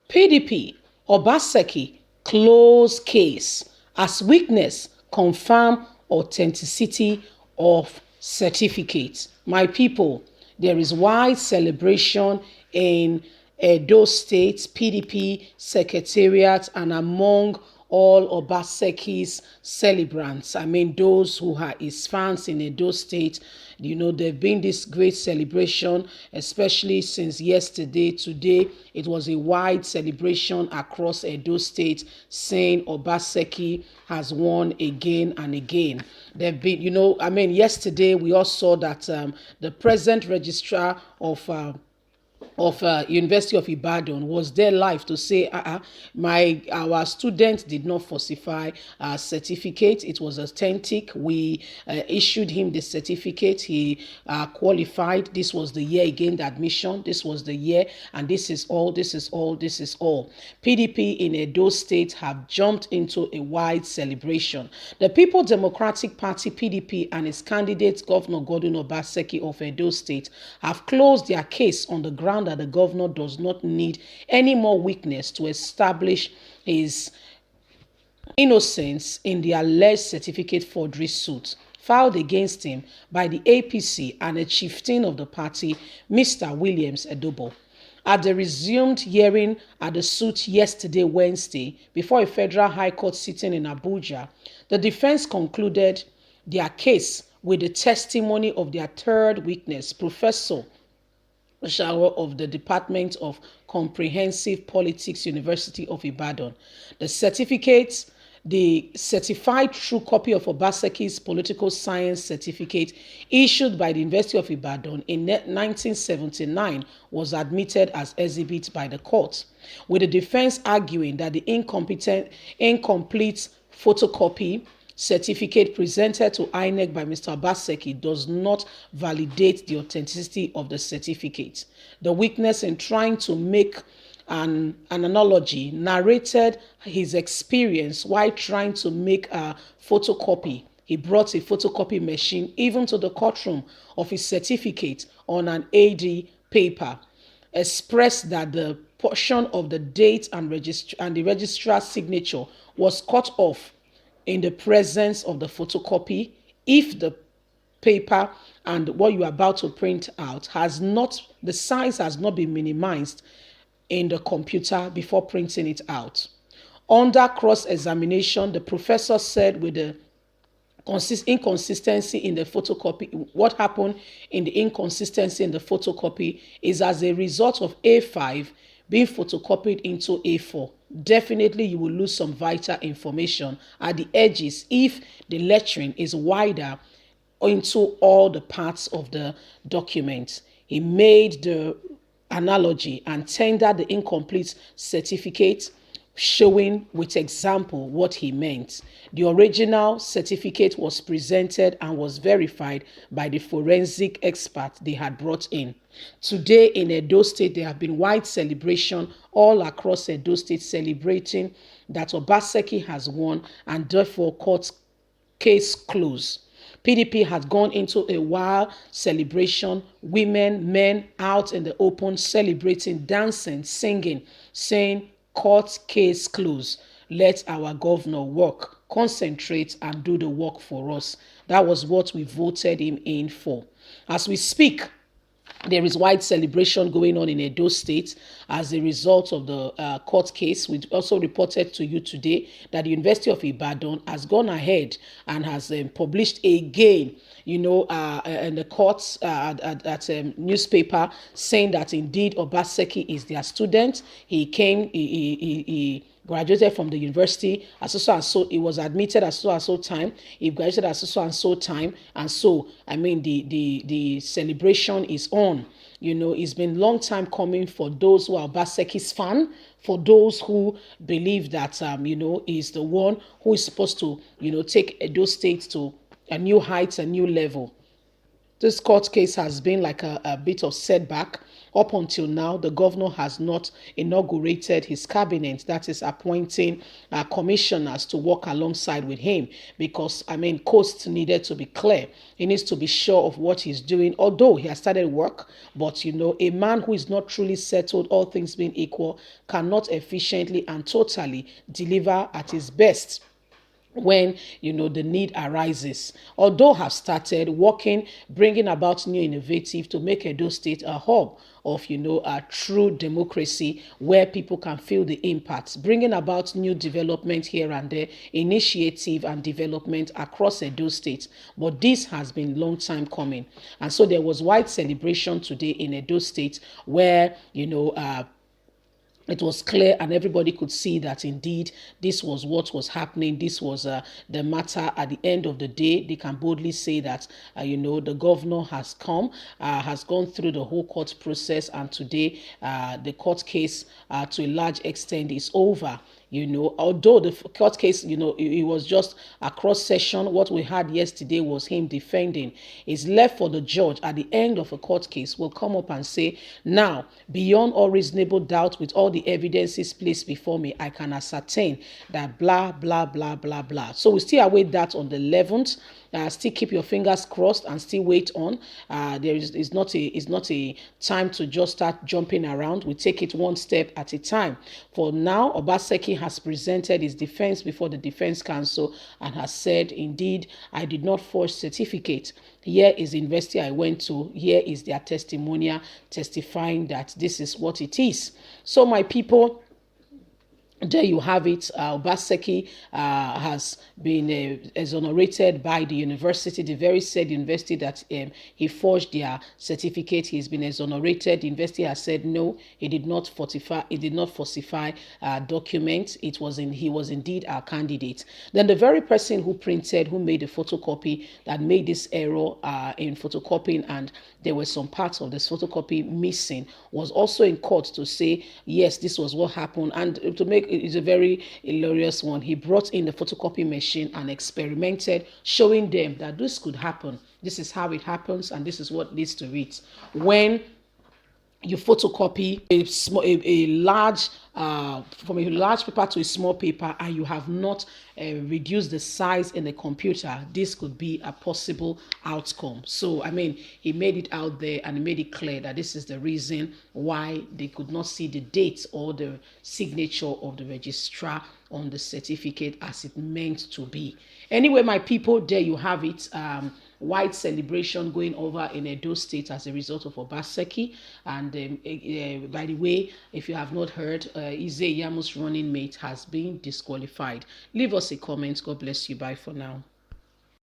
PDP, Obaseki, close case as witness confirm authenticity of certificate. My people, there is wide celebration in Edo State PDP secretariat and among all Obaseki's celebrants. I mean, those who are his fans in Edo State. There've been this great celebration, especially since yesterday. Today, it was a wide celebration across Edo State, saying Obaseki has won again and again. There've been, yesterday we all saw that the present registrar of University of Ibadan was there live to say our student did not falsify our certificate. It was authentic. We issued him the certificate. He qualified. This was the year he gained admission. This was the year, and this is all. PDP in Edo State have jumped into a wide celebration. The People Democratic Party PDP and its candidate Governor Godwin Obaseki of Edo State have closed their case on the ground that the governor does not need any more witness to establish his innocence in the alleged certificate forgery suit filed against him by the APC and a chieftain of the party, Mr. Williams Edobo. At the resumed hearing at the suit yesterday, Wednesday, before a federal high court sitting in Abuja, the defense concluded their case with the testimony of their third witness, Professor Shower of the Department of Comprehensive Politics, University of Ibadan. The certified true copy of Obaseki's political science certificate issued by the University of Ibadan in 1979 was admitted as exhibit by the court, with the defense arguing that the incomplete photocopy certificate presented to INEC by Mr. Obaseki does not validate the authenticity of the certificate. The witness, in trying to make an analogy, narrated his experience while trying to make a photocopy. He brought a photocopy machine even to the courtroom of his certificate on an AD paper, expressed that the portion of the date and the registrar's signature was cut off in the presence of the photocopy if the paper and what you are about to print out the size has not been minimized in the computer before printing it out. Under cross-examination, the professor said with the inconsistency in the photocopy, what happened in the inconsistency in the photocopy is as a result of A5 being photocopied into A4. Definitely you will lose some vital information at the edges if the lettering is wider into all the parts of the document. He made the analogy and tendered the incomplete certificate, showing with example what he meant. The original certificate was presented and was verified by the forensic expert they had brought in. Today in Edo State, there have been wide celebration all across Edo State celebrating that Obaseki has won and therefore court case closed. PDP has gone into a wild celebration, women, men out in the open celebrating, dancing, singing, saying, court case closed. Let our governor work, concentrate and do the work for us. That was what we voted him in for. As we speak, there is wide celebration going on in Edo State as a result of the court case. We also reported to you today that the University of Ibadan has gone ahead and has published again, in the courts at newspaper, saying that indeed Obaseki is their student. He graduated from the university at so he was admitted at so time. He graduated at so time, and so the celebration is on. It's been a long time coming for those who are Obaseki's fan, for those who believe that he's the one who is supposed to take Edo State to a new heights, a new level. This court case has been like a bit of setback. Up until now, the governor has not inaugurated his cabinet, that is appointing commissioners to work alongside with him, because I mean costs needed to be clear. He needs to be sure of what he's doing, although he has started work. But a man who is not truly settled, all things being equal, cannot efficiently and totally deliver at his best when the need arises. Although have started working, bringing about new innovative to make Edo State a hub of a true democracy where people can feel the impact, bringing about new development here and there, initiative and development across Edo State. But this has been long time coming, and so there was wide celebration today in Edo State where it was clear and everybody could see that indeed this was what was happening. This was the matter. At the end of the day, they can boldly say that the governor has gone through the whole court process, and today the court case to a large extent is over. Although the court case, it was just a cross session. What we had yesterday was him defending. It's left for the judge at the end of a court case will come up and say, now, beyond all reasonable doubt, with all the evidences placed before me, I can ascertain that blah, blah, blah, blah, blah. So we still await that on the 11th. Still keep your fingers crossed and still wait on. There is not a time to just start jumping around. We take it one step at a time. For now, Obaseki has presented his defense before the Defense Council and has said, indeed, I did not forge certificate. Here is the university I went to. Here is their testimonial testifying that this is what it is. So my people, there you have it. Obaseki has been exonerated by the university, the very said university that he forged their certificate. He's been exonerated. The university has said no, he did not falsify documents. He was indeed our candidate. Then the very person who made the photocopy that made this error in photocopying, and there were some parts of this photocopy missing, was also in court to say yes, this was what happened. And to make it's a very hilarious one. He brought in the photocopy machine and experimented, showing them that this could happen. This is how it happens, and this is what leads to it. When you photocopy a large from a large paper to a small paper, and you have not reduced the size in the computer, this could be a possible outcome. So I mean, he made it out there and he made it clear that this is the reason why they could not see the date or the signature of the registrar on the certificate as it meant to be. Anyway, my people, there you have it. Wide celebration going over in Edo State as a result of Obaseki. And by the way, if you have not heard, Ize Iyamu's running mate has been disqualified. Leave us a comment. God bless you. Bye for now.